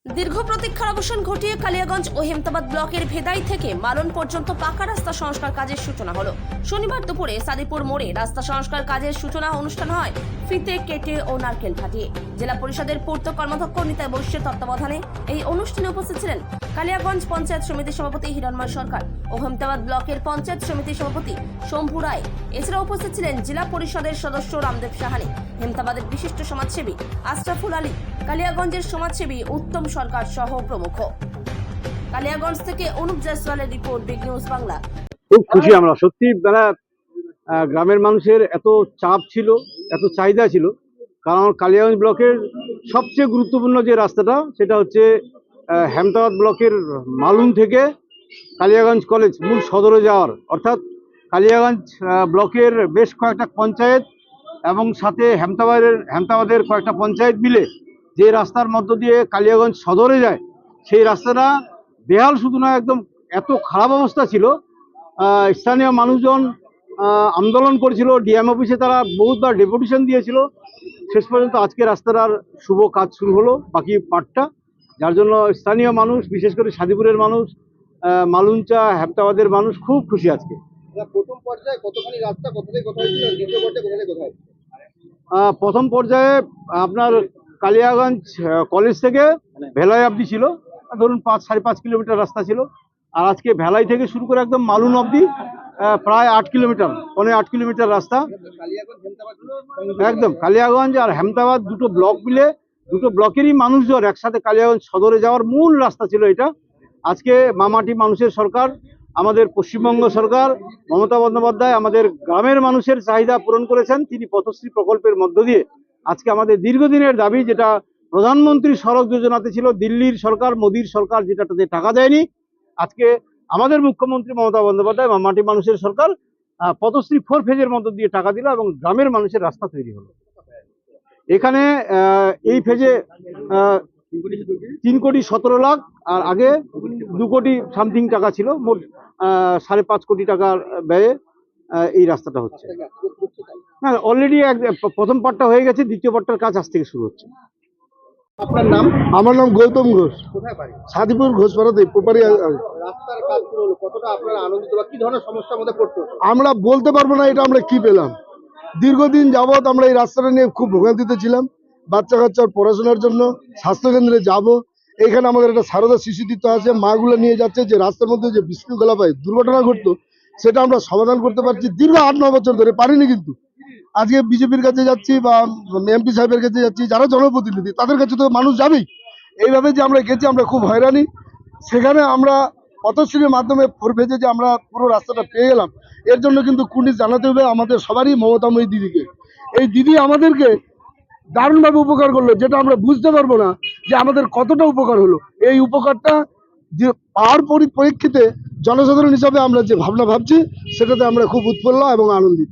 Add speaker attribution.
Speaker 1: দীর্ঘ প্রতীক্ষার অবসান ঘটিয়ে কালিয়াগঞ্জ ও হেমতাবাদ ব্লকের ভেদাই থেকে মালন পর্যন্ত পাকা রাস্তা সংস্কার কাজের সূচনা হলো। শনিবার দুপুরে সাদিপুর মোড়ে রাস্তা সংস্কার কাজের সূচনা অনুষ্ঠান হয় ফিতে কেটে ও নারকেল ফাটিয়ে। জেলা পরিষদের পূর্ত কর্মাধ্যক্ষ নিতাই বৈশ্যের তত্ত্বাবধানে এই অনুষ্ঠানে উপস্থিত ছিলেন কালিয়াগঞ্জ পঞ্চায়েত সমিতির সভাপতি হিরণময় সরকার ও হেমতাবাদ ব্লকের পঞ্চায়েত সমিতির সভাপতি শম্ভু রায়। এছাড়া উপস্থিত ছিলেন জেলা পরিষদের সদস্য রামদেব সাহানি, হেমতাবাদের বিশিষ্ট সমাজসেবী আশরাফুল আলী, কালিয়াগঞ্জের সমাজসেবী উত্তম সরকার সহ প্রমুখ। কালিয়াগঞ্জ থেকে অনুপ জয়সওয়ালের রিপোর্ট, বিগ নিউজ বাংলা।
Speaker 2: খুব খুশি আমরা, সত্যি গ্রামের মানুষের এত চাপ ছিল, এত চাহিদা ছিল, কারণ কালিয়াগঞ্জ ব্লকের সবচেয়ে গুরুত্বপূর্ণ যে রাস্তাটা সেটা হচ্ছে হেমতাবাদ ব্লকের মালুন থেকে কালিয়াগঞ্জ কলেজ মূল সদরে যাওয়ার, অর্থাৎ কালিয়াগঞ্জ ব্লকের বেশ কয়েকটা পঞ্চায়েত এবং সাথে হেমতাবাদের কয়েকটা পঞ্চায়েত মিলে যে রাস্তার মধ্য দিয়ে কালিয়াগঞ্জ সদরে যায়, সেই রাস্তাটা বেহাল শুধু নয়, একদম এত খারাপ অবস্থা ছিল। স্থানীয় মানুষজন আন্দোলন করেছিল, ডিএম অফিসে তারা বহুতবার ডেপুটেশন দিয়েছিল। শেষ পর্যন্ত আজকে রাস্তাটার শুভ কাজ শুরু হলো বাকি পার্টটা, যার জন্য স্থানীয় মানুষ, বিশেষ করে সাদিপুরের মানুষ, মালুনচা হেমতাবাদের মানুষ খুব খুশি আজকে।
Speaker 3: প্রথম পর্যায়ে কতখানি রাস্তা কোথায় কোথায় ছিল, দ্বিতীয় পর্যায়ে কোথায় কোথায়?
Speaker 2: প্রথম পর্যায়ে আপনার কালিয়াগঞ্জ কলেজ থেকে ভেলাই অবধি ছিল, ধরুন 5-5.5 কিলোমিটার রাস্তা ছিল। আর আজকে ভেলাই থেকে শুরু করে একদম মালুন অবধি প্রায় 8 কিলোমিটার, 8 কিলোমিটার রাস্তা। একদম কালিয়াগঞ্জ আর হেমতাবাদ দুটো ব্লক মিলে, দুটো ব্লকেরই মানুষজন একসাথে কালিয়াগঞ্জ সদরে যাওয়ার মূল রাস্তা ছিল এটা। আজকে মামাটি মানুষের সরকার, আমাদের পশ্চিমবঙ্গ সরকার, মমতা বন্দ্যোপাধ্যায় আমাদের গ্রামের মানুষের চাহিদা পূরণ করেছেন। তিনি পথশ্রী প্রকল্পের মধ্য দিয়ে আজকে আমাদের দীর্ঘদিনের দাবি, যেটা প্রধানমন্ত্রী সড়ক যোজনাতে ছিল, দিল্লির সরকার, মোদীর সরকার যেটাতে টাকা দেয়নি, আজকে আমাদের মুখ্যমন্ত্রী মমতা বন্দ্যোপাধ্যায়, মামাটি মানুষের সরকার পথশ্রী 4 ফেজের মধ্য দিয়ে টাকা দিল এবং গ্রামের মানুষের রাস্তা তৈরি হলো। এখানে এই ফেজে 3,17,00,000 আর আগে 2 কোটি সামথিং টাকা ছিল, মোট 5.5 কোটি টাকার ব্যয়ে এই রাস্তাটা হচ্ছে। হ্যাঁ, অলরেডি প্রথম পার্টটা হয়ে গেছে, দ্বিতীয় পার্টটার কাজ আজ থেকে শুরু হচ্ছে।
Speaker 3: আপনার নাম?
Speaker 4: আমার নাম গৌতম ঘোষ,
Speaker 3: কোথায় বাড়ি?
Speaker 4: সাদিপুর ঘোষপাড়াতে পোপারি।
Speaker 3: রাস্তার কাজ শুরু হলো, কতটা আপনারা আনন্দিত বা কি ধরনের সমস্যার মধ্যে পড়তো?
Speaker 4: আমরা বলতে পারবো না এটা আমরা কি পেলাম। দীর্ঘদিন যাবৎ আমরা এই রাস্তাটা নিয়ে খুব ভোগান্তিতে ছিলাম। বাচ্চা কাচ্চার পড়াশোনার জন্য স্বাস্থ্যকেন্দ্রে যাব, এখানে আমাদের একটা সারদা শিশুতীর্থ আছে, মাগুলো নিয়ে যাচ্ছে, যে রাস্তার মধ্যে যে বিশৃঙ্খলা পায় দুর্ঘটনা ঘটতো সেটা আমরা সমাধান করতে পারছি দীর্ঘ 8-9 বছর ধরে, পারিনি। কিন্তু আজকে বিজেপির কাছে যাচ্ছি বা এমপি সাহেবের কাছে যাচ্ছি, যারা জনপ্রতিনিধি তাদের কাছে তো মানুষ যাবেই। এইভাবে যে আমরা গেছি, আমরা খুব হয়রানি। সেখানে আমরা পথশ্রীর মাধ্যমে 4 ফেজে যে আমরা পুরো রাস্তাটা পেয়ে গেলাম, এর জন্য কিন্তু কুর্নিশ জানাতে হবে আমাদের সবারই, মমতাময়ী দিদিকে। এই দিদি আমাদেরকে দারুণভাবে উপকার করলো, যেটা আমরা বুঝতে পারবো না যে আমাদের কতটা উপকার হলো। এই উপকারটা যে পাওয়ার পরিপ্রেক্ষিতে জনসাধারণ হিসাবে আমরা যে ভাবনা ভাবছি, সেটাতে আমরা খুব উৎফুল্ল এবং আনন্দিত।